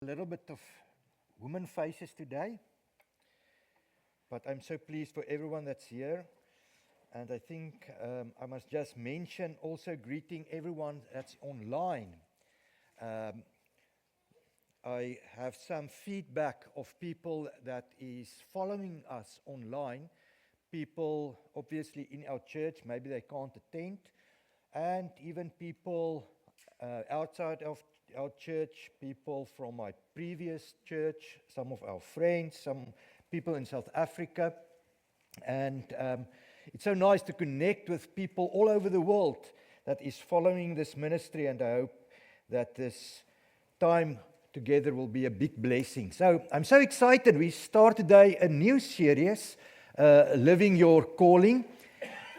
A little bit of woman faces today, but I'm so pleased for everyone that's here. And I think I must just mention also greeting everyone that's online. I have some feedback of people that is following us online. People obviously in our church, maybe they can't attend, and even people outside of our church, people from my previous church, some of our friends, some people in South Africa. And it's so nice to connect with people all over the world that is following this ministry, and I hope that this time together will be a big blessing. So I'm so excited. We start today a new series, Living Your Calling,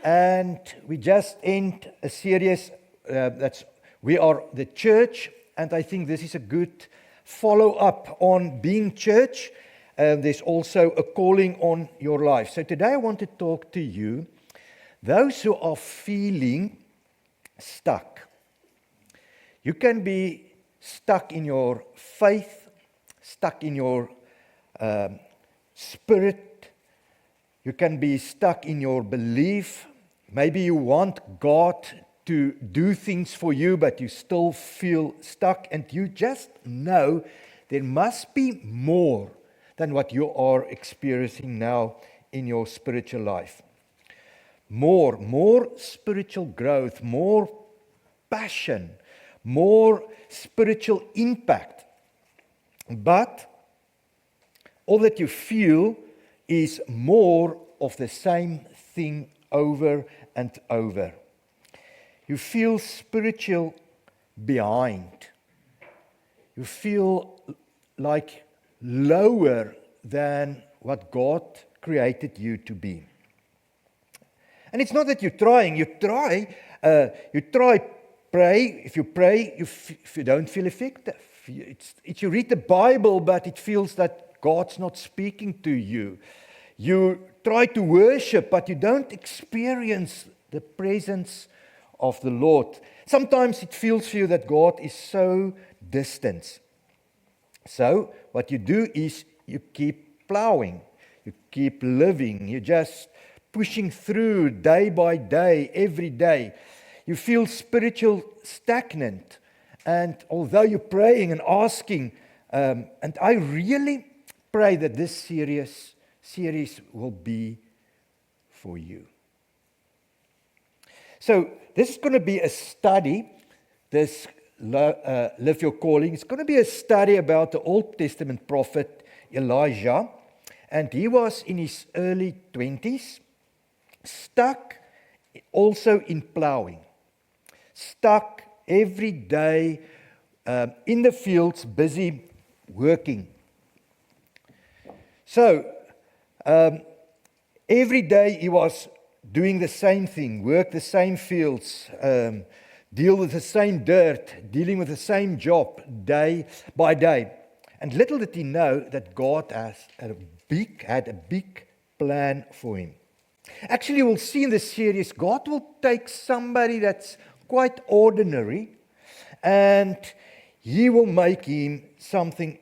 and we just end a series that's We Are the Church, and I think this is a good follow-up on being church. There's also a calling on your life. So today I want to talk to you, those who are feeling stuck. You can be stuck in your faith, stuck in your spirit. You can be stuck in your belief. Maybe you want God to do things for you, but you still feel stuck, and you just know there must be more than what you are experiencing now in your spiritual life. More spiritual growth, more passion, more spiritual impact. But all that you feel is more of the same thing over and over. You feel spiritual behind. You feel like lower than what God created you to be. And it's not that you try pray. If you pray, if you don't feel effective. You read the Bible, but it feels that God's not speaking to you. You try to worship, but you don't experience the presence of the Lord. Sometimes it feels for you that God is so distant. So what you do is you keep plowing, you keep living, you're just pushing through day by day, every day. You feel spiritual stagnant, and although you're praying and asking, and I really pray that this series will be for you. So this is going to be a study, this Live Your Calling. It's going to be a study about the Old Testament prophet Elijah, and he was in his early 20s, stuck also in plowing, stuck every day in the fields, busy working. So every day he was doing the same thing, work the same fields, deal with the same dirt, dealing with the same job day by day. And little did he know that God had a big plan for him. Actually, we'll see in this series, God will take somebody that's quite ordinary, and he will make him something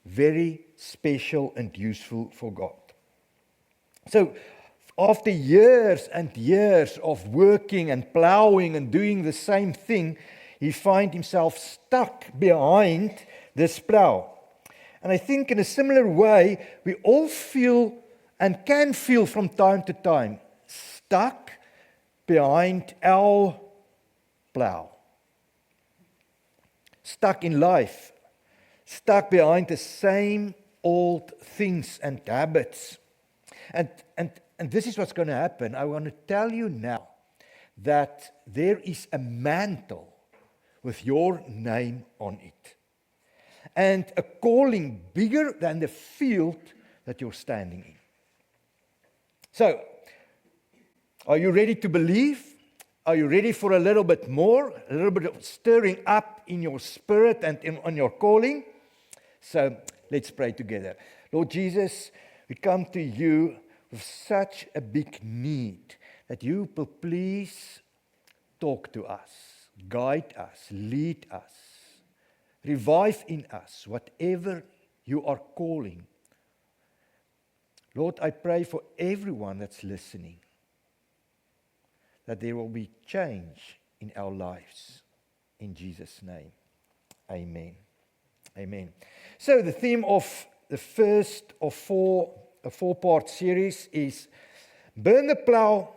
very special and useful for God. So, after years and years of working and plowing and doing the same thing, he finds himself stuck behind this plow. And I think in a similar way, we all feel and can feel from time to time stuck behind our plow. Stuck in life, stuck behind the same old things and habits. And this is what's going to happen. I want to tell you now that there is a mantle with your name on it, and a calling bigger than the field that you're standing in. So, are you ready to believe? Are you ready for a little bit more? A little bit of stirring up in your spirit and on your calling? So, let's pray together. Lord Jesus, we come to you with such a big need that you will please talk to us, guide us, lead us, revive in us whatever you are calling. Lord, I pray for everyone that's listening, that there will be change in our lives. In Jesus' name, amen. Amen. So the theme of the first of a four-part series is burn the plow,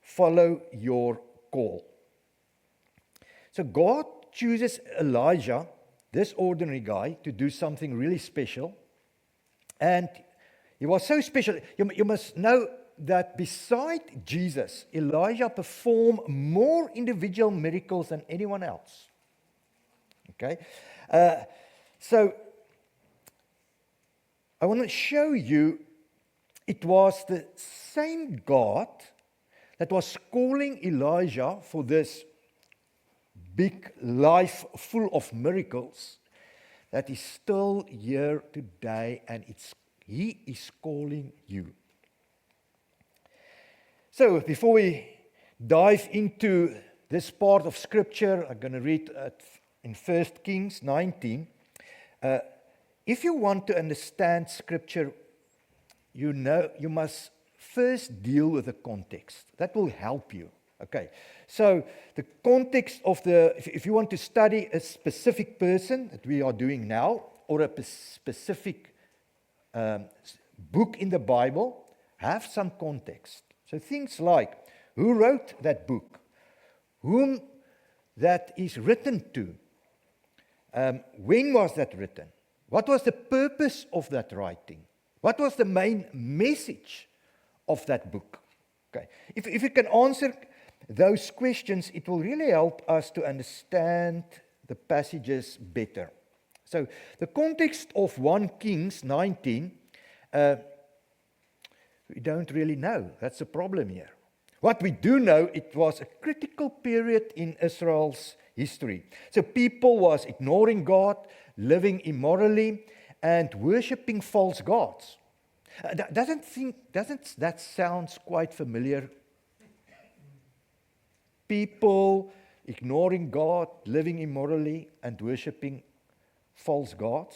follow your call. So God chooses Elijah, this ordinary guy, to do something really special. And he was so special. You must know that beside Jesus, Elijah performed more individual miracles than anyone else. Okay? So, I want to show you it was the same God that was calling Elijah for this big life full of miracles that is still here today, and He is calling you. So, before we dive into this part of Scripture, I'm going to read in 1 Kings 19. If you want to understand Scripture, you must first deal with the context. That will help you. Okay, so the context of if you want to study a specific person that we are doing now, or a specific book in the Bible, have some context. So things like, who wrote that book? Whom that is written to? When was that written? What was the purpose of that writing? What was the main message of that book? Okay, if you can answer those questions, it will really help us to understand the passages better. So the context of 1 Kings 19, we don't really know. That's the problem here. What we do know, it was a critical period in Israel's history. So people was ignoring God, living immorally, and worshipping false gods. Doesn't that sounds quite familiar? People ignoring God, living immorally, and worshipping false gods.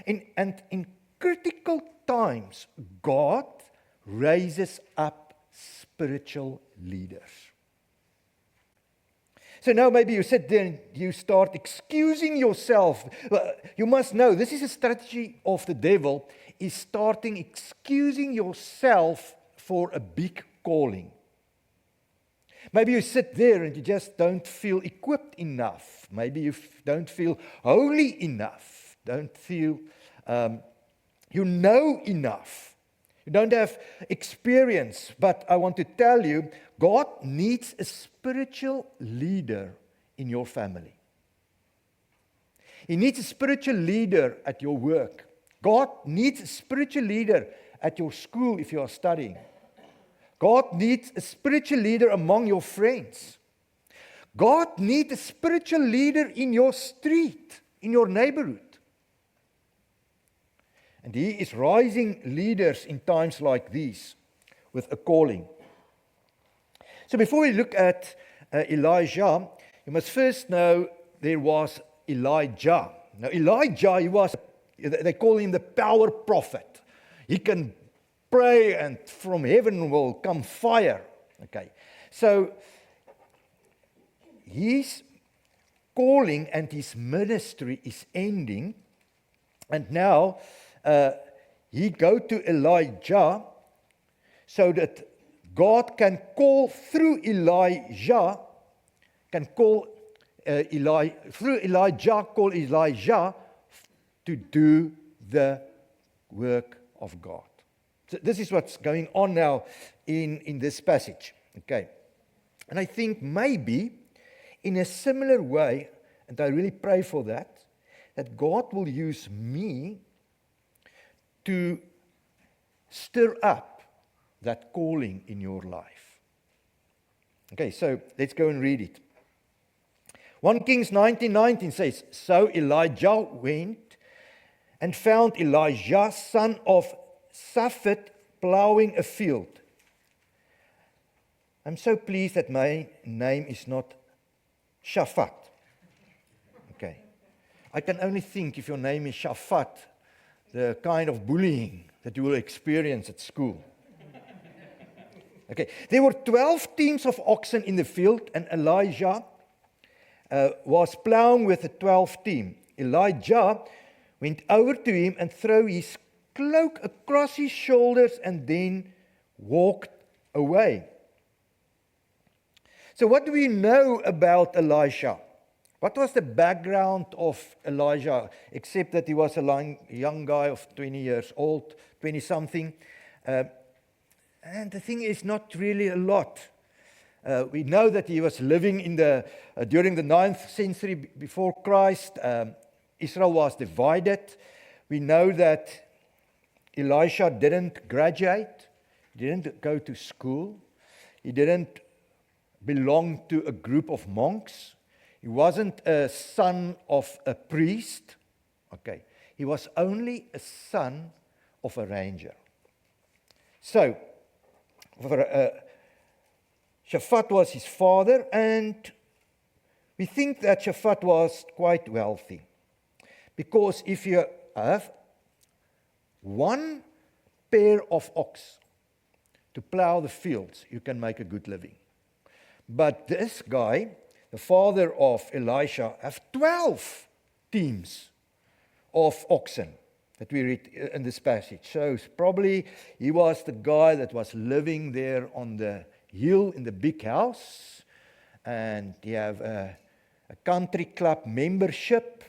And in critical times, God raises up spiritual leaders. So now maybe you sit there and you start excusing yourself. You must know, this is a strategy of the devil, is starting excusing yourself for a big calling. Maybe you sit there and you just don't feel equipped enough. Maybe you don't feel holy enough. Don't feel you know enough. You don't have experience. But I want to tell you, God needs a spiritual leader in your family. He needs a spiritual leader at your work. God needs a spiritual leader at your school if you are studying. God needs a spiritual leader among your friends. God needs a spiritual leader in your street, in your neighborhood. And He is rising leaders in times like these with a calling. So before we look at Elijah, you must first know there was Elijah. Now Elijah, they call him the power prophet. He can pray and from heaven will come fire. Okay, so his calling and his ministry is ending, and now he go to Elijah so that God can call through Elijah, call Elijah to do the work of God. So this is what's going on now in this passage. Okay. And I think maybe in a similar way, and I really pray for that God will use me to stir up that calling in your life. Okay, so let's go and read it. 1 Kings 19:19 says, so Elijah went and found Elijah, son of Shaphat, plowing a field. I'm so pleased that my name is not Shaphat. Okay. I can only think if your name is Shaphat, the kind of bullying that you will experience at school. Okay, there were 12 teams of oxen in the field, and Elijah was plowing with the 12th team. Elijah went over to him and threw his cloak across his shoulders and then walked away. So what do we know about Elisha? What was the background of Elijah, except that he was a young guy of 20 years old, 20-something? And the thing is, not really a lot. We know that he was living during the 9th century before Christ. Israel was divided. We know that Elisha didn't graduate, didn't go to school, he didn't belong to a group of monks. He wasn't a son of a priest. Okay, he was only a son of a ranger. So, Shaphat was his father, and we think that Shaphat was quite wealthy. Because if you have one pair of ox to plow the fields, you can make a good living. But this guy, the father of Elisha, have 12 teams of oxen that we read in this passage. So probably he was the guy that was living there on the hill in the big house, and he have a country club membership,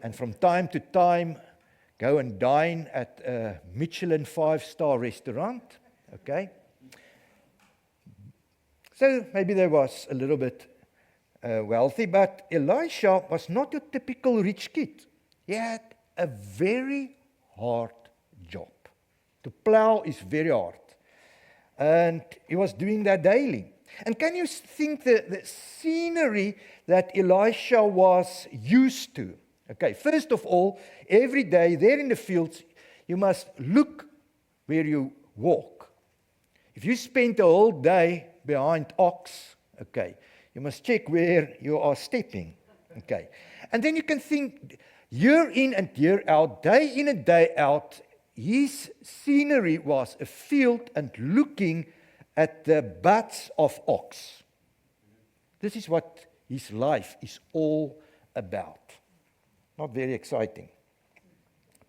and from time to time go and dine at a Michelin 5-star restaurant. Okay? So maybe they was a little bit wealthy, but Elisha was not your typical rich kid. He had a very hard job. To plow is very hard. And he was doing that daily. And can you think the scenery that Elisha was used to? Okay, first of all, every day there in the fields, you must look where you walk. If you spend the whole day behind ox, okay, you must check where you are stepping. Okay, and then you can think year in and year out, day in and day out, his scenery was a field and looking at the butts of ox. This is what his life is all about. Not very exciting.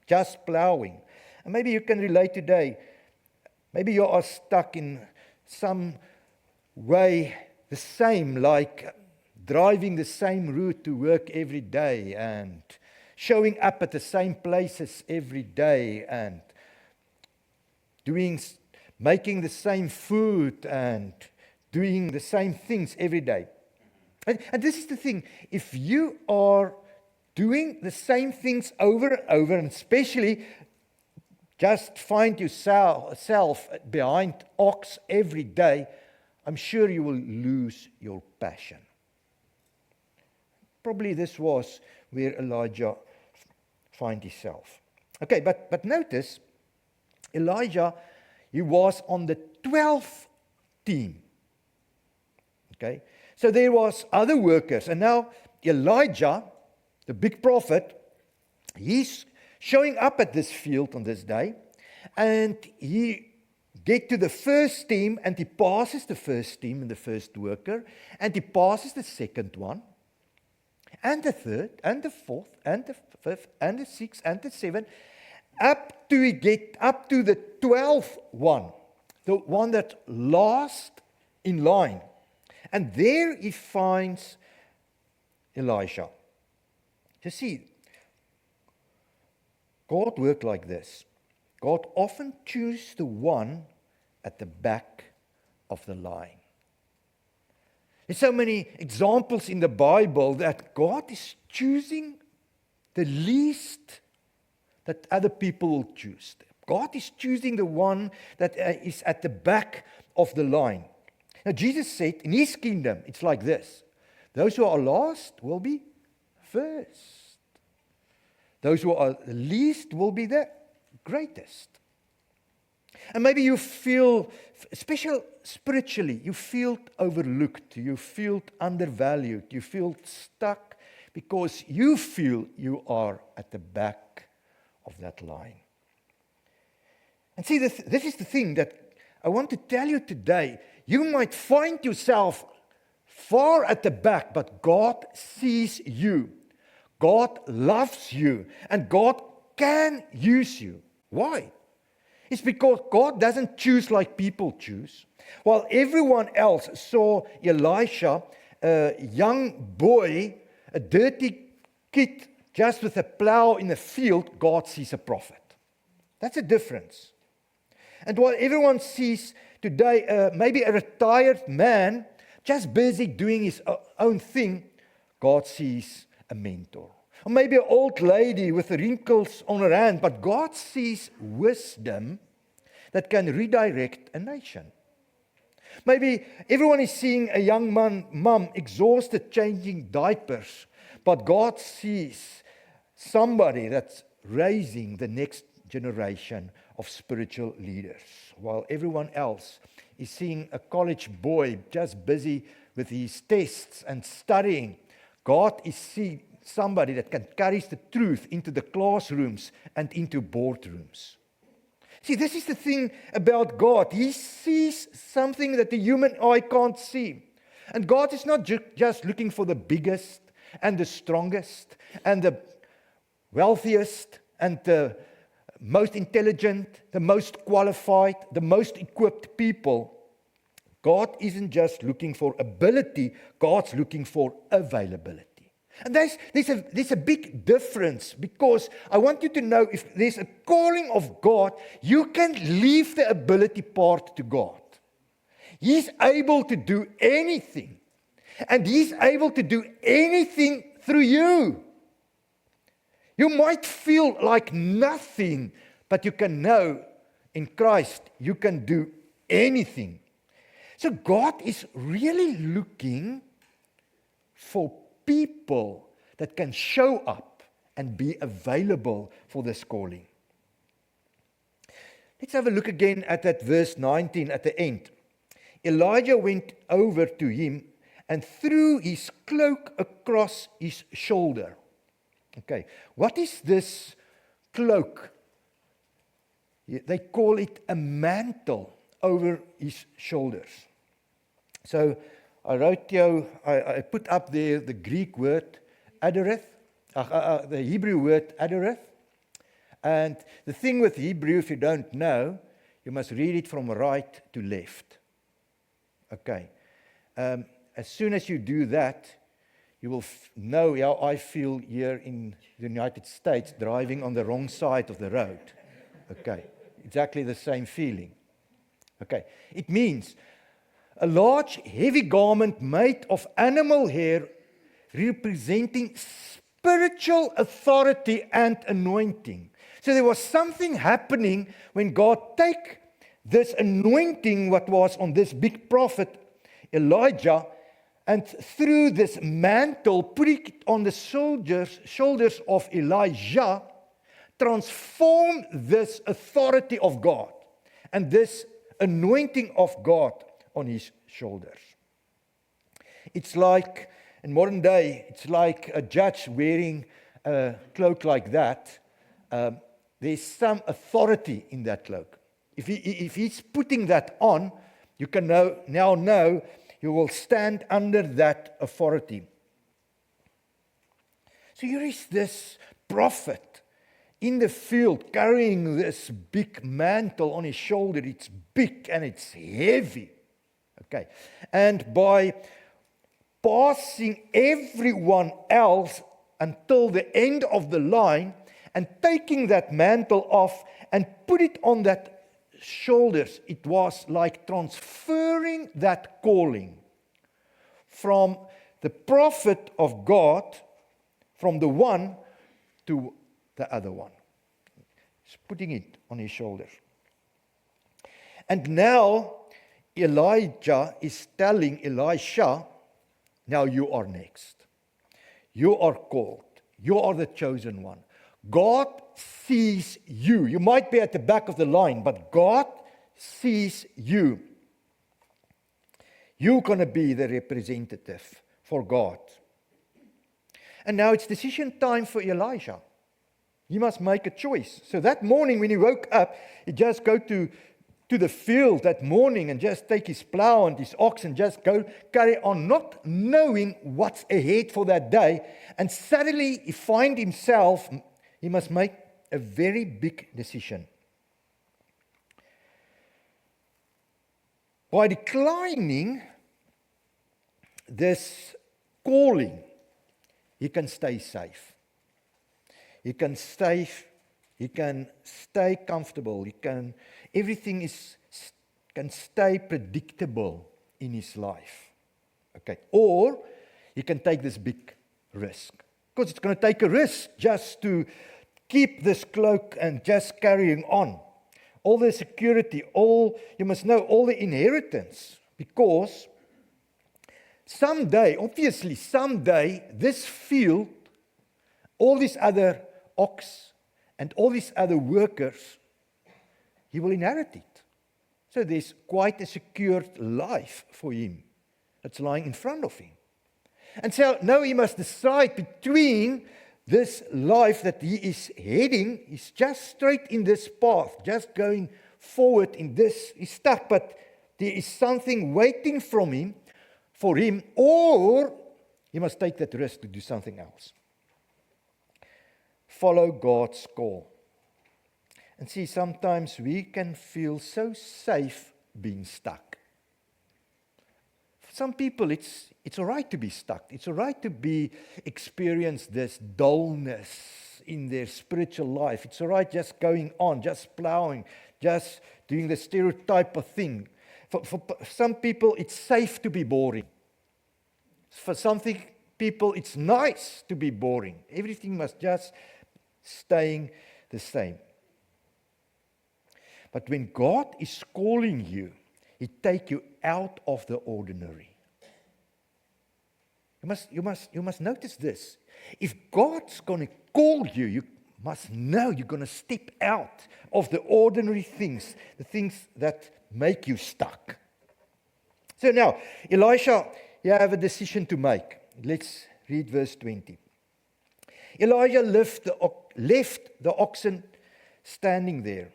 Just plowing. And maybe you can relate today. Maybe you are stuck in some way the same, like driving the same route to work every day and showing up at the same places every day and making the same food and doing the same things every day. And this is the thing. If you are doing the same things over and over, and especially just find yourself behind ox every day, I'm sure you will lose your passion. Probably this was where Elijah found himself. Okay, but notice, Elijah, he was on the 12th team. Okay, so there was other workers, and now Elijah, the big prophet, he's showing up at this field on this day, and he get to the first team, and he passes the first team and the first worker, and he passes the second one, and the third, and the fourth, and the fifth, and the sixth, and the seventh, up to he get up to the 12th one, the one that last in line. And there he finds Elisha. You see, God worked like this. God often chooses the one at the back of the line. There's so many examples in the Bible that God is choosing the least that other people will choose. God is choosing the one that is at the back of the line. Now, Jesus said, in his kingdom, it's like this. Those who are last will be first. Those who are the least will be the greatest. And maybe you feel, especially spiritually, you feel overlooked, you feel undervalued, you feel stuck because you feel you are at the back of that line. And see, this is the thing that I want to tell you today. You might find yourself far at the back, but God sees you. God loves you, and God can use you. Why? It's because God doesn't choose like people choose. While everyone else saw Elisha, a young boy, a dirty kid, just with a plow in the field, God sees a prophet. That's a difference. And while everyone sees today maybe a retired man just busy doing his own thing, God sees a mentor. Or maybe an old lady with wrinkles on her hand, but God sees wisdom that can redirect a nation. Maybe everyone is seeing a young mom exhausted changing diapers, but God sees somebody that's raising the next generation of spiritual leaders, while everyone else is seeing a college boy just busy with his tests and studying. God is seeing somebody that can carry the truth into the classrooms and into boardrooms. See, this is the thing about God. He sees something that the human eye can't see. And God is not just looking for the biggest and the strongest and the wealthiest and the most intelligent, the most qualified, the most equipped people. God isn't just looking for ability, God's looking for availability. And there's a big difference, because I want you to know, if there's a calling of God, you can leave the ability part to God. He's able to do anything, and He's able to do anything through you. You might feel like nothing, but you can know in Christ you can do anything. So God is really looking for people that can show up and be available for this calling. Let's have a look again at that verse 19 at the end. Elijah went over to him and threw his cloak across his shoulder. Okay, what is this cloak? They call it a mantle over his shoulders. So I wrote you, I put up there the Greek word adereth, the Hebrew word adereth. And the thing with Hebrew, if you don't know, you must read it from right to left. Okay. As soon as you do that, you will know how I feel here in the United States, driving on the wrong side of the road. Okay. Exactly the same feeling. Okay. It means a large, heavy garment made of animal hair, representing spiritual authority and anointing. So there was something happening when God take this anointing, what was on this big prophet Elijah, and through this mantle, put it on the shoulders of Elijah, transform this authority of God and this anointing of God on his shoulders. It's like, in modern day, it's like a judge wearing a cloak like that. There's some authority in that cloak. If he's putting that on, you can now know you will stand under that authority. So here is this prophet in the field carrying this big mantle on his shoulder. It's big and it's heavy. Okay, and by passing everyone else until the end of the line and taking that mantle off and put it on that shoulders, it was like transferring that calling from the prophet of God, from the one to the other one. He's putting it on his shoulders. And now Elijah is telling Elisha, now you are next. You are called. You are the chosen one. God sees you. You might be at the back of the line, but God sees you. You're going to be the representative for God. And now it's decision time for Elijah. He must make a choice. So that morning when he woke up, he just go to the field that morning and just take his plow and his ox and just go carry on, not knowing what's ahead for that day. And suddenly he find himself, he must make a very big decision. By declining this calling, he can stay safe. He can stay comfortable. Everything can stay predictable in his life. Okay. Or he can take this big risk. Because it's going to take a risk just to keep this cloak and just carrying on. All the security, you must know, all the inheritance. Because someday, this field, all these other ox and all these other workers, he will inherit it. So there's quite a secured life for him that's lying in front of him. And so now he must decide between this life that he is heading, he's just straight in this path, just going forward in this, he's stuck, but there is something waiting for him, or he must take that risk to do something else. Follow God's call. And see, sometimes we can feel so safe being stuck. For some people, it's all right to be stuck. It's all right to experience this dullness in their spiritual life. It's all right just going on, just plowing, just doing the stereotype of thing. For some people, it's safe to be boring. For some people, it's nice to be boring. Everything must just staying the same. But when God is calling you, He takes you out of the ordinary. You must notice this. If God's going to call you, you must know you're going to step out of the ordinary things, the things that make you stuck. So now, Elisha, you have a decision to make. Let's read verse 20. Elijah left the oxen standing there,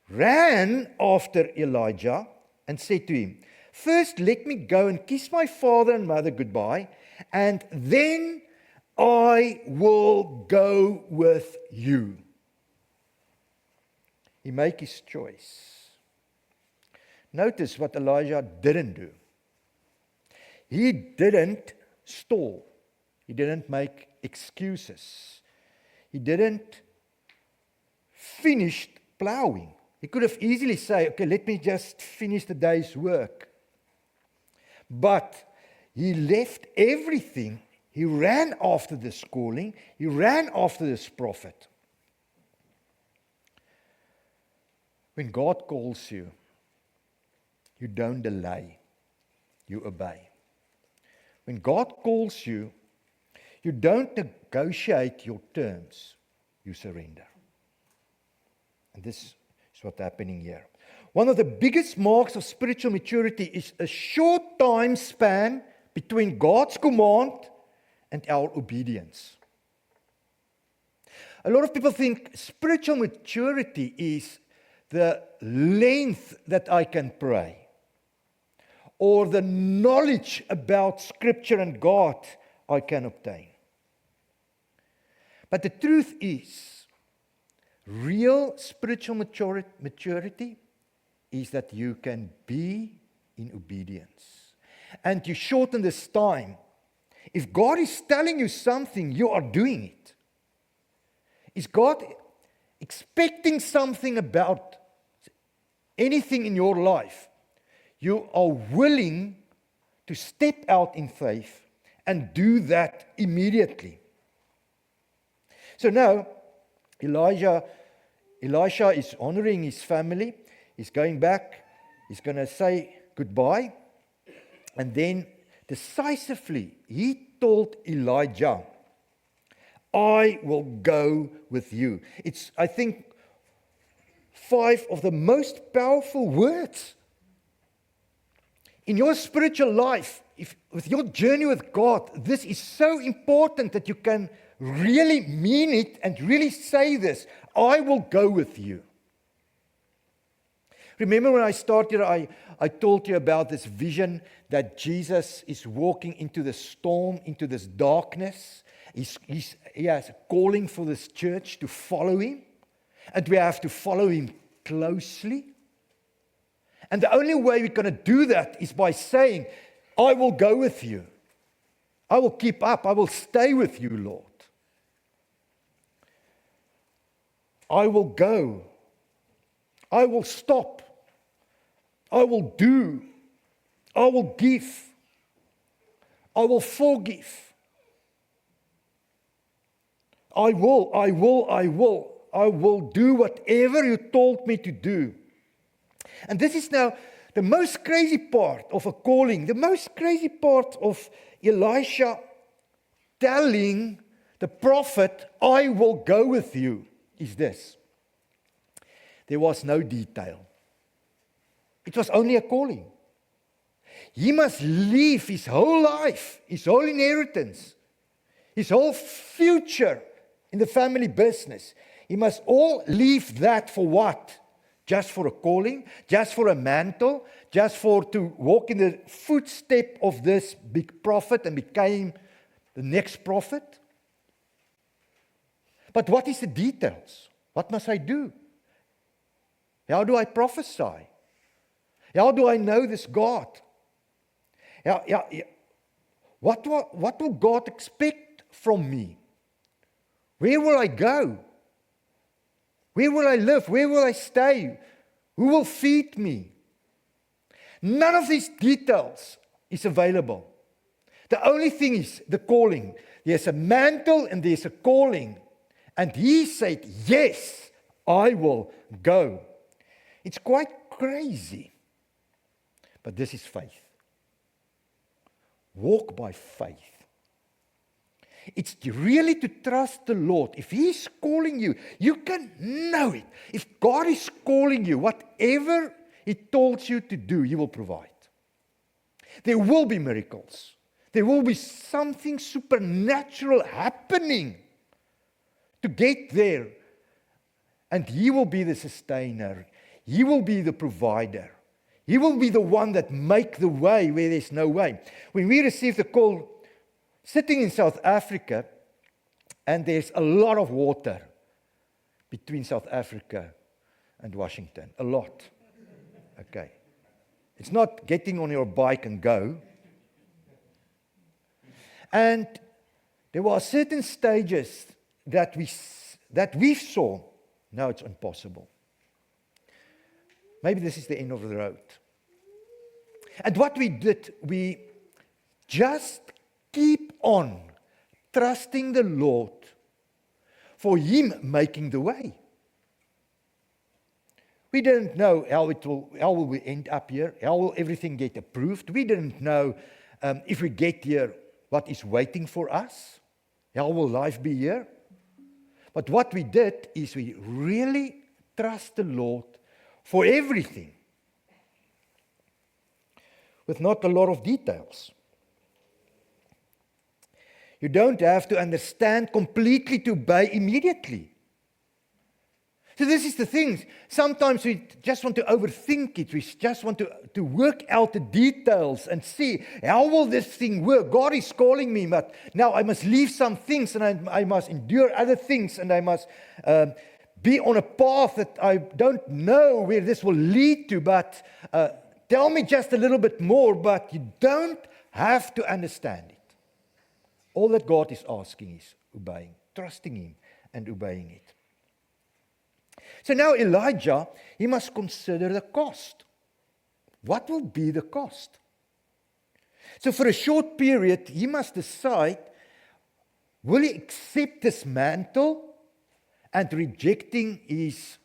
ran after Elijah and said to him, "First let me go and kiss my father and mother goodbye, and then I will go with you." He made his choice. Notice what Elijah didn't do. He didn't stall. He didn't make excuses. He didn't finish plowing. He could have easily said, "Okay, let me just finish the day's work." But he left everything. He ran after this calling. He ran after this prophet. When God calls you, you don't delay. You obey. When God calls you, you don't negotiate your terms. You surrender. And this is what's happening here. One of the biggest marks of spiritual maturity is a short time span between God's command and our obedience. A lot of people think spiritual maturity is the length that I can pray, or the knowledge about Scripture and God I can obtain. But the truth is, real spiritual maturity is that you can be in obedience. And you shorten this time. If God is telling you something, you are doing it. Is God expecting something about anything in your life? You are willing to step out in faith and do that immediately. So now, Elisha is honoring his family. He's going back. He's going to say goodbye. And then decisively, he told Elijah, "I will go with you." It's, I think, 5 of the most powerful words in your spiritual life. with your journey with God, this is so important that you can really mean it and really say this. I will go with you. Remember when I started, I told you about this vision that Jesus is walking into the storm, into this darkness. He has a calling for this church to follow him. And we have to follow him closely. And the only way we're going to do that is by saying, I will go with you. I will keep up. I will stay with you, Lord. I will go. I will stop. I will do. I will give. I will forgive. I will do whatever you told me to do. And this is now the most crazy part of a calling. The most crazy part of Elisha telling the prophet, I will go with you, is this. There was no detail. It was only a calling. He must leave his whole life, his whole inheritance, his whole future in the family business. He must all leave that for what? Just for a calling? Just for a mantle? Just for to walk in the footstep of this big prophet and become the next prophet? But what is the details? What must I do? How do I prophesy? How do I know this God? What will God expect from me? Where will I go? Where will I live? Where will I stay? Who will feed me? None of these details is available. The only thing is the calling. There's a mantle and there's a calling. And he said, yes, I will go. It's quite crazy. But this is faith. Walk by faith. It's really to trust the Lord. If He's calling you, you can know it. If God is calling you, whatever He told you to do, He will provide. There will be miracles. There will be something supernatural happening to get there. And He will be the sustainer. He will be the provider. He will be the one that make the way where there's no way. When we received the call, sitting in South Africa, and there's a lot of water between South Africa and Washington. A lot. Okay. It's not getting on your bike and go. And there were certain stages that we saw. Now it's impossible. Maybe this is the end of the road. And what we did, we just keep on trusting the Lord for Him making the way. We didn't know how will we end up here, how will everything get approved. We didn't know if we get here, what is waiting for us, how will life be here. But what we did is we really trust the Lord for everything, with not a lot of details. You don't have to understand completely to obey immediately. So this is the thing. Sometimes we just want to overthink it. We just want to work out the details and see, how will this thing work? God is calling me, but now I must leave some things and I must endure other things and I must be on a path that I don't know where this will lead to, but tell me just a little bit more, but you don't have to understand it. All that God is asking is obeying, trusting Him and obeying it. So now Elijah, he must consider the cost. What will be the cost? So for a short period, he must decide, will he accept this mantle and rejecting his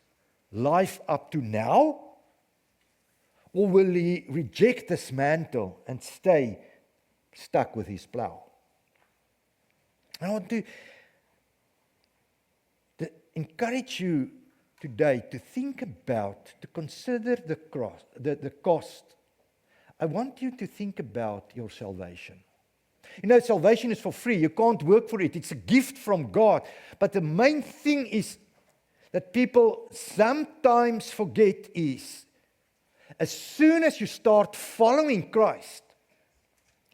life up to now? Or will he reject this mantle and stay stuck with his plow? I want to encourage you today to think about, to consider the cost I want you to think about your salvation. You know, salvation is for free. You can't work for it. It's a gift from God. But the main thing is that people sometimes forget is, as soon as you start following Christ,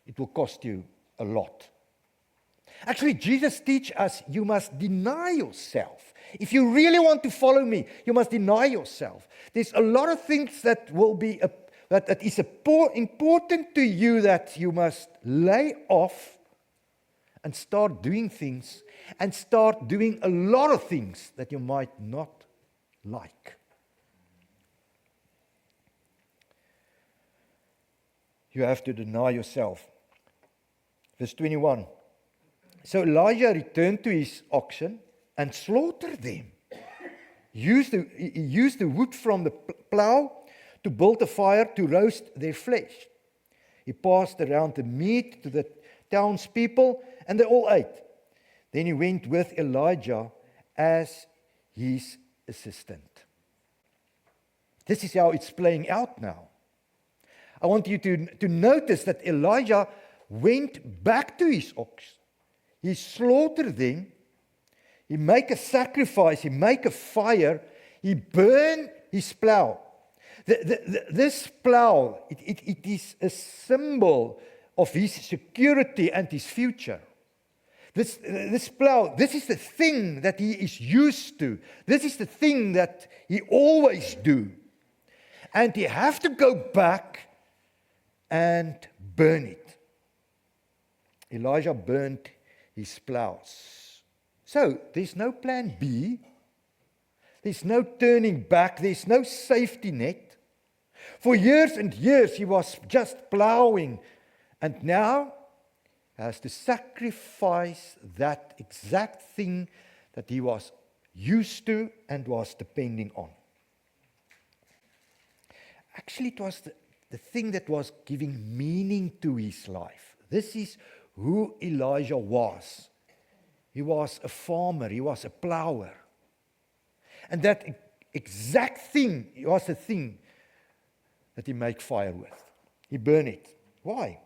it will cost you a lot. Actually, Jesus teaches us you must deny yourself. If you really want to follow me, you must deny yourself. There's a lot of things that is important to you that you must lay off and start doing things and start doing a lot of things that you might not like. You have to deny yourself. Verse 21. So Elijah returned to his oxen and slaughtered them. He used the wood from the plow to build a fire to roast their flesh. He passed around the meat to the townspeople, and they all ate. Then he went with Elijah as his assistant. This is how it's playing out now. I want you to notice that Elijah went back to his ox. He slaughtered them. He make a sacrifice. He make a fire. He burn his plow. This plow, it is a symbol of his security and his future. This plow, this is the thing that he is used to. This is the thing that he always do. And he have to go back and burn it. Elijah burnt his plows. So, there's no plan B. There's no turning back. There's no safety net. For years and years, he was just plowing. And now, he has to sacrifice that exact thing that he was used to and was depending on. Actually, it was the thing that was giving meaning to his life. This is who Elijah was. He was a farmer. He was a plower. And that exact thing was the thing that he made fire with. He burned it. Why?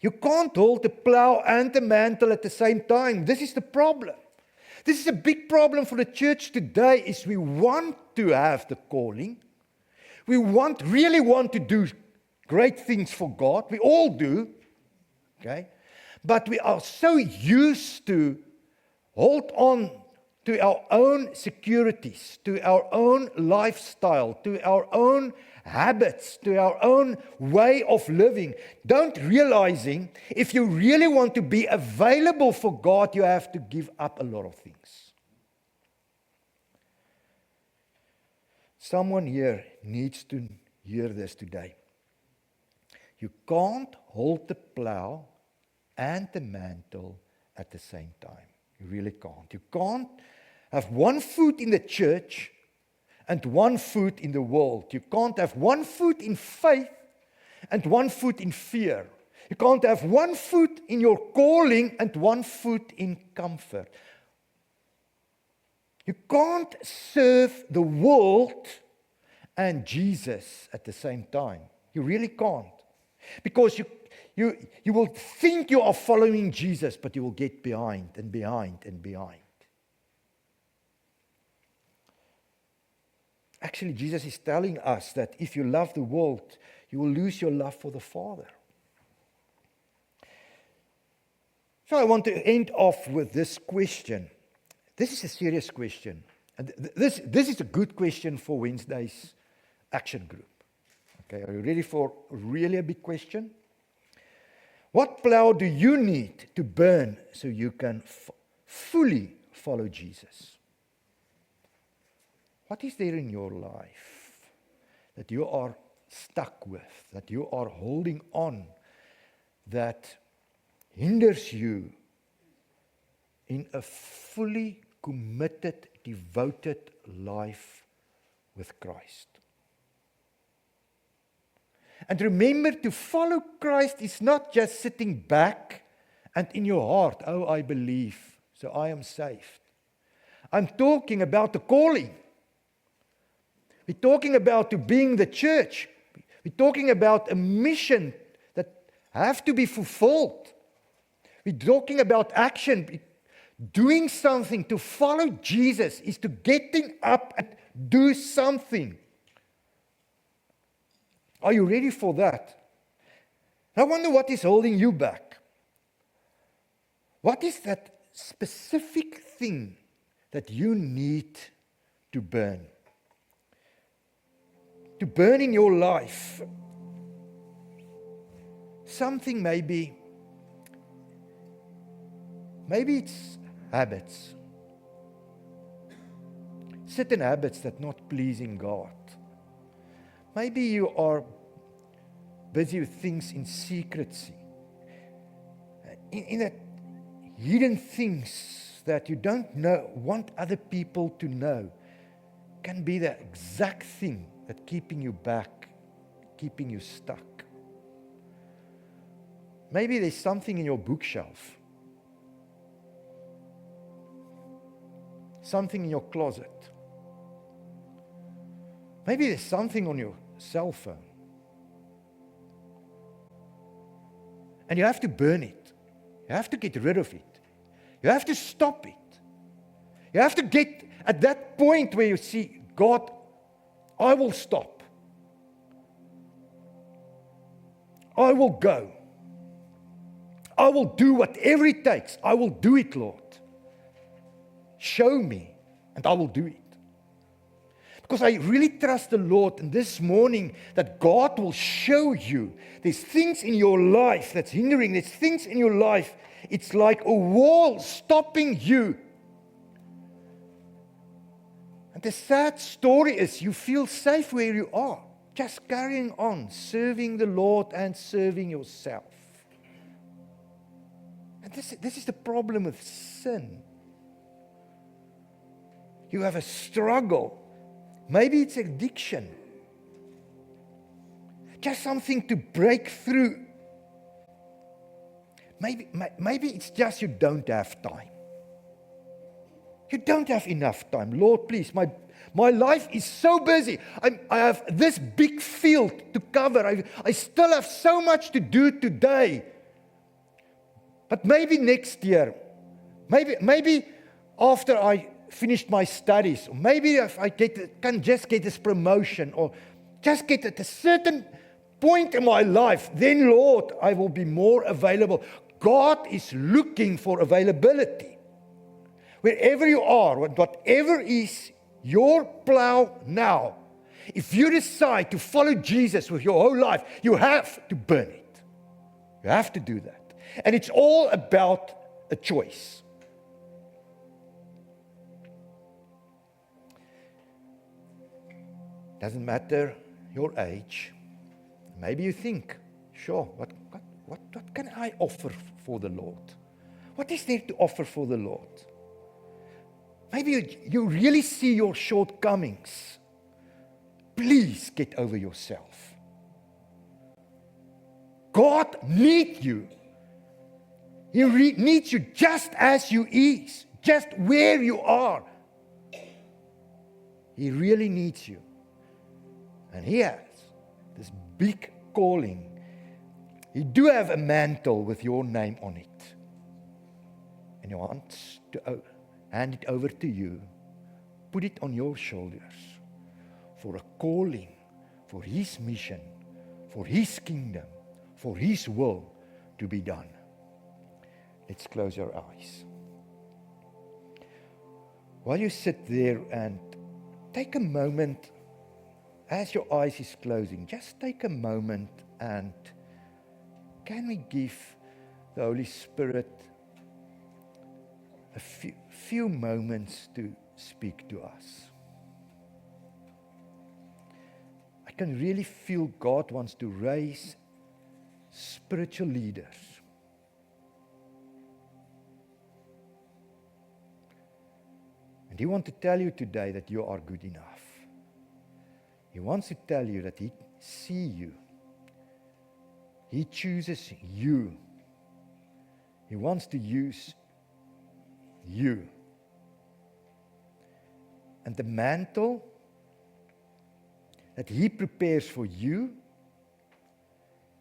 You can't hold the plow and the mantle at the same time. This is the problem. This is a big problem for the church today, is we want to have the calling. We really want to do great things for God. We all do. Okay? But we are so used to hold on to our own securities, to our own lifestyle, to our own habits, to our own way of living. Don't realizing if you really want to be available for God, you have to give up a lot of things. Someone here needs to hear this today. You can't hold the plow and the mantle at the same time. You really can't. You can't have one foot in the church and one foot in the world. You can't have one foot in faith and one foot in fear. You can't have one foot in your calling and one foot in comfort. You can't serve the world and Jesus at the same time. You really can't. Because you will think you are following Jesus, but you will get behind and behind and behind. Actually, Jesus is telling us that if you love the world, you will lose your love for the Father. So I want to end off with this question. This is a serious question. And this is a good question for Wednesday's action group. Okay, are you ready for really a big question? What plow do you need to burn so you can fully follow Jesus? What is there in your life that you are stuck with, that you are holding on, that hinders you in a fully committed, devoted life with Christ? And remember, to follow Christ is not just sitting back and in your heart, oh, I believe, so I am saved. I'm talking about the calling. We're talking about to being the church. We're talking about a mission that have to be fulfilled. We're talking about action. Doing something to follow Jesus is to getting up and do something. Are you ready for that? I wonder what is holding you back. What is that specific thing that you need to burn? To burn in your life. Something maybe it's habits. Certain habits that not pleasing God. Maybe you are busy with things in secrecy. In that hidden things that you don't want other people to know, can be the exact thing that keeping you back, keeping you stuck. Maybe there's something in your bookshelf, something in your closet. Maybe there's something on your cell phone. And you have to burn it. You have to get rid of it. You have to stop it. You have to get at that point where you see, God, I will stop. I will go. I will do whatever it takes. I will do it, Lord. Show me, and I will do it. Because I really trust the Lord, and this morning that God will show you there's things in your life that's hindering. There's things in your life. It's like a wall stopping you. And the sad story is you feel safe where you are, just carrying on, serving the Lord and serving yourself. And this is the problem with sin. You have a struggle. Maybe it's addiction. Just something to break through. Maybe it's just you don't have time. You don't have enough time. Lord, please, my life is so busy. I have this big field to cover. I still have so much to do today. But maybe next year, maybe after I finished my studies, or maybe if I can just get this promotion, or just get at a certain point in my life, then Lord, I will be more available. God is looking for availability. Wherever you are, whatever is your plow now, if you decide to follow Jesus with your whole life, you have to burn it. You have to do that. And it's all about a choice. Doesn't matter your age. Maybe you think, sure, what can I offer for the Lord? What is there to offer for the Lord? Maybe you really see your shortcomings. Please get over yourself. God needs you. He needs you just as you is, just where you are. He really needs you. And He has this big calling. You do have a mantle with your name on it. And He wants to hand it over to you. Put it on your shoulders for a calling, for His mission, for His kingdom, for His will to be done. Let's close our eyes. While you sit there and take a moment, as your eyes is closing, just take a moment and can we give the Holy Spirit a few moments to speak to us? I can really feel God wants to raise spiritual leaders. And He wants to tell you today that you are good enough. He wants to tell you that He sees you. He chooses you. He wants to use you. And the mantle that He prepares for you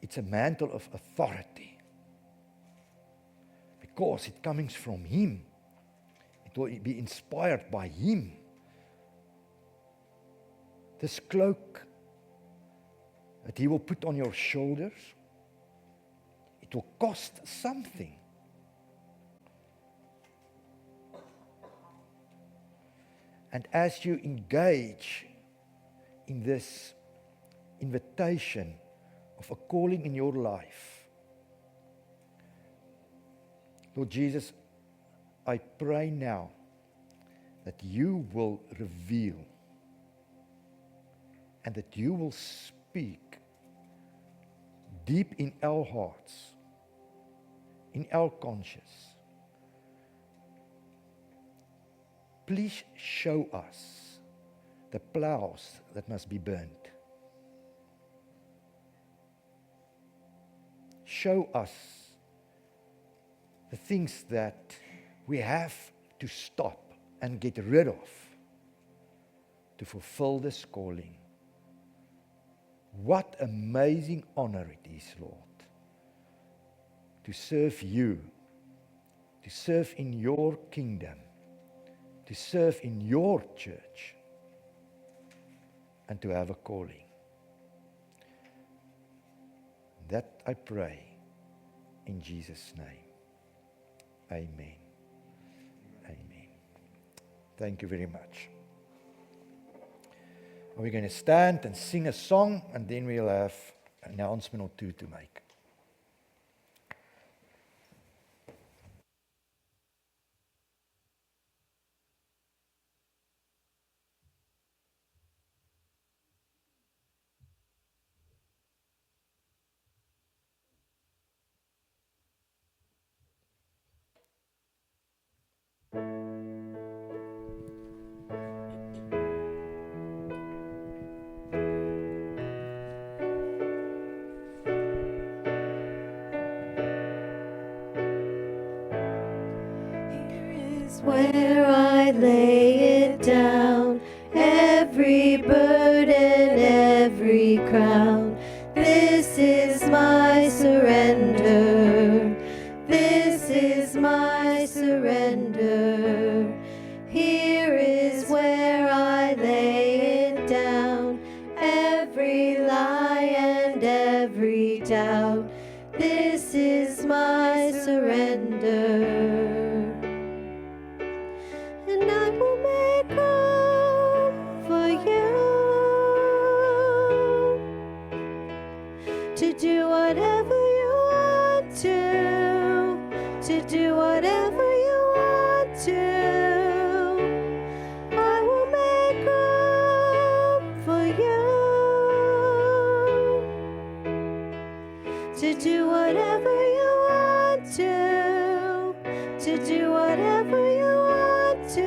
It's a mantle of authority. Because it comes from Him. It will be inspired by Him. This cloak that He will put on your shoulders, it will cost something. And as you engage in this invitation of a calling in your life, Lord Jesus, I pray now that you will reveal and that you will speak deep in our hearts, in our conscience. Please show us the plows that must be burnt. Show us the things that we have to stop and get rid of to fulfill this calling. What amazing honor it is, Lord, to serve you, to serve in your kingdom, to serve in your church, and to have a calling. That I pray in Jesus' name. Amen. Amen. Thank you very much. We're going to stand and sing a song, and then we'll have an announcement or two to make. Where I lay it down, every burden, every crown. This is my surrender. This is my surrender. Here is where I lay it down, every lie and every doubt. This is my surrender. And I will make room for you to do whatever you want to do whatever you want to. I will make room for you to do whatever you want to do whatever you want to.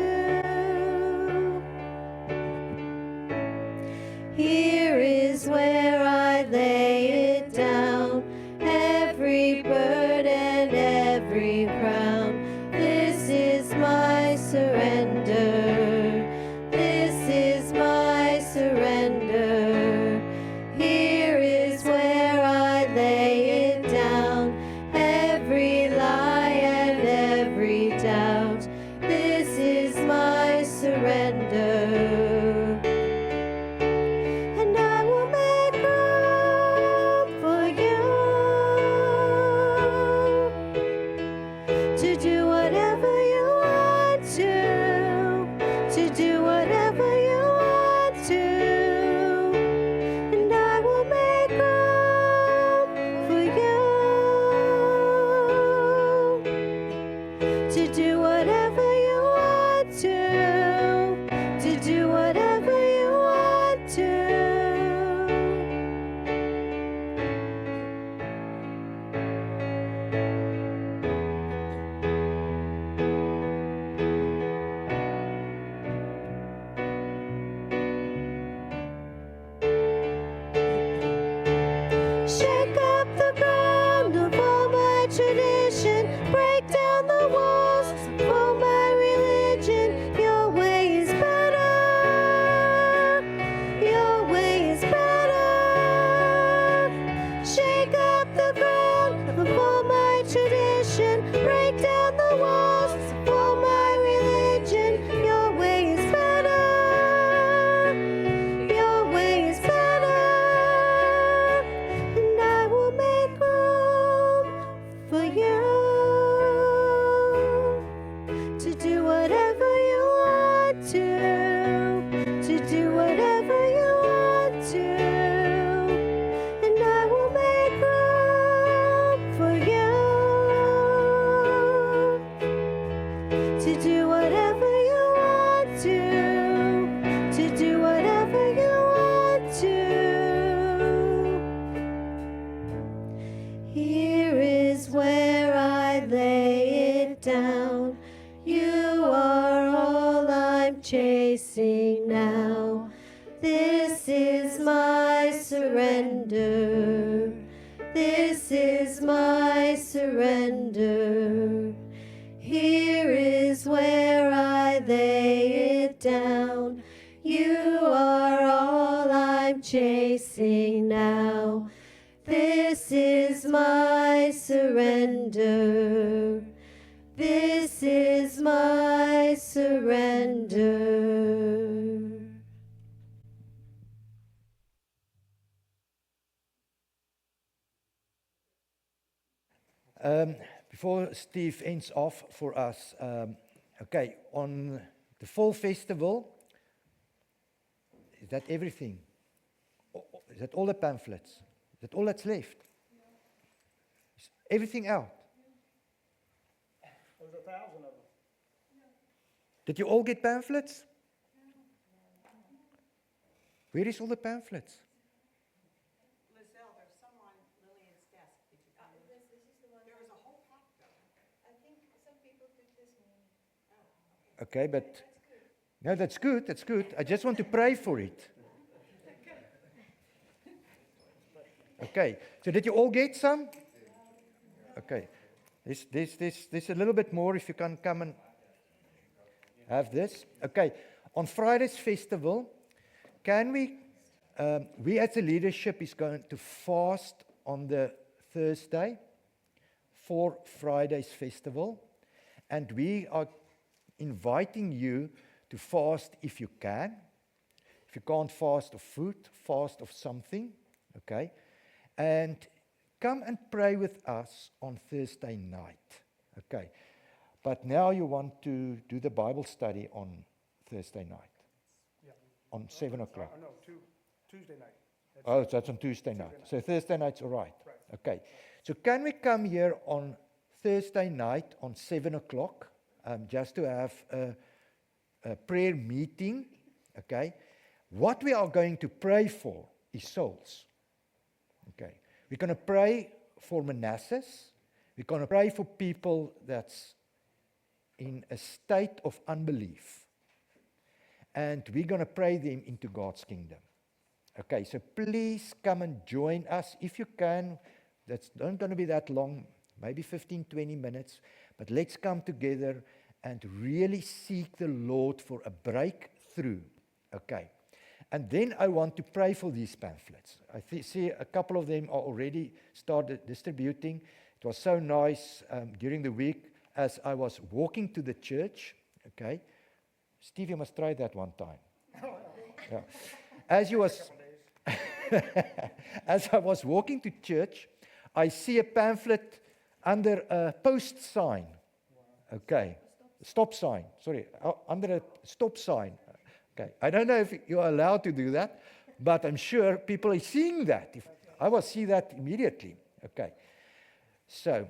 Here is where I lay it down, every burden, every crown. This is my surrender. This is my surrender. Here is where I lay it down, every lie and every doubt. This is my surrender. And surrender. This is my surrender. Here is where I lay it down. You are all I'm chasing now. This is my surrender. This is my surrender. Before Steve ends off for us, okay, on the Fall Festival, is that everything? Is that all the pamphlets? Is that all that's left? Is everything out? There's 1,000 of them. Did you all get pamphlets? Where is all the pamphlets? Lizelle, there's some on Lillian's desk. Did you find it? This is the one. There was a whole pack though. I think some people took this one. Okay, but no, that's good. That's good. I just want to pray for it. Okay. So did you all get some? Okay. There's a little bit more if you can come and have this. Okay. On Friday's festival, can we as a leadership is going to fast on the Thursday for Friday's festival, and we are inviting you to fast if you can. If you can't fast of food, fast of something, okay? And come and pray with us on Thursday night, okay? But now you want to do the Bible study on Thursday night, Yeah. on 7 o'clock. No, Tuesday night. Oh, so that's on Tuesday night. So Thursday night's all right. Right. Okay. So can we come here on Thursday night on 7 o'clock, just to have a prayer meeting, okay? What we are going to pray for is souls, okay? We're going to pray for Manassas. We're going to pray for people that's in a state of unbelief. And we're going to pray them into God's kingdom. Okay, so please come and join us if you can. That's not going to be that long, maybe 15, 20 minutes. But let's come together and really seek the Lord for a breakthrough. Okay. And then I want to pray for these pamphlets. I see a couple of them are already started distributing. It was so nice during the week as I was walking to the church. Okay. Steve, you must try that one time. Yeah. As I was walking to church, I see a pamphlet under a post sign. Okay. Stop sign. Sorry. Under a stop sign. Okay. I don't know if you're allowed to do that, but I'm sure people are seeing that. I will see that immediately. Okay. So,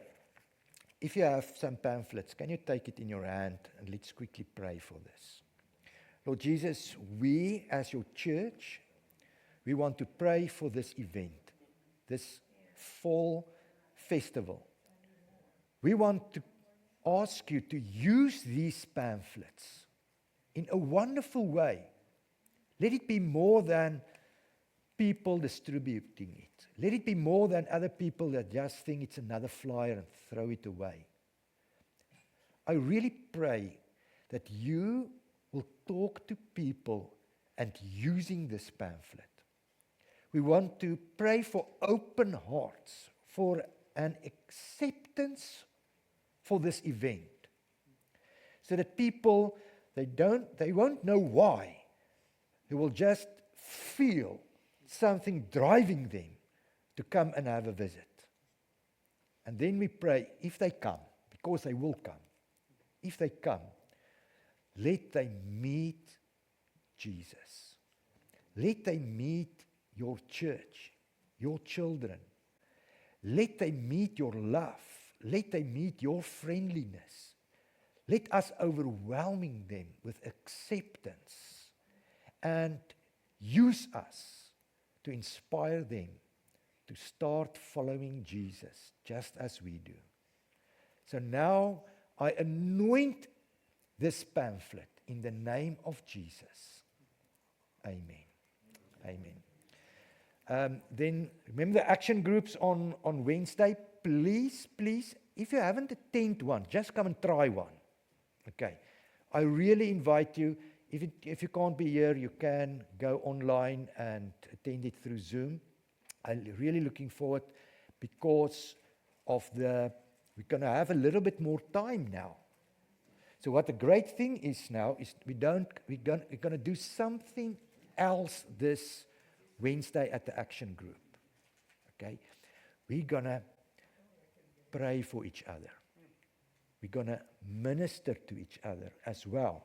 if you have some pamphlets, can you take it in your hand and let's quickly pray for this. Lord Jesus, we as your church, we want to pray for this event, this fall festival. We want to ask you to use these pamphlets in a wonderful way. Let it be more than people distributing it. Let it be more than other people that just think it's another flyer and throw it away. I really pray that you will talk to people and using this pamphlet. We want to pray for open hearts, for an acceptance for this event, so that people, they won't know why. They will just feel something driving them to come and have a visit. And then we pray, if they come, because they will come, if they come, let them meet Jesus. Let them meet your church, your children. Let them meet your love. Let them meet your friendliness. Let us overwhelming them with acceptance and use us to inspire them to start following Jesus just as we do. So now I anoint this pamphlet in the name of Jesus. Amen. Amen. Then remember the action groups on Wednesday. Please, if you haven't attended one, just come and try one. Okay. I really invite you. If you can't be here, you can go online and attend it through Zoom. I'm really looking forward because of we're going to have a little bit more time now. So what the great thing is now is we're going to do something else this Wednesday at the action group. Okay? We're going to pray for each other. We're going to minister to each other as well.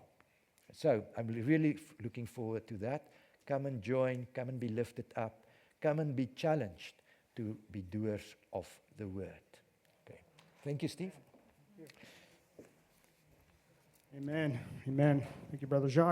So I'm really looking forward to that. Come and join, come and be lifted up, come and be challenged to be doers of the word. Okay. Thank you, Steve. Amen. Amen. Thank you, Brother Jacques.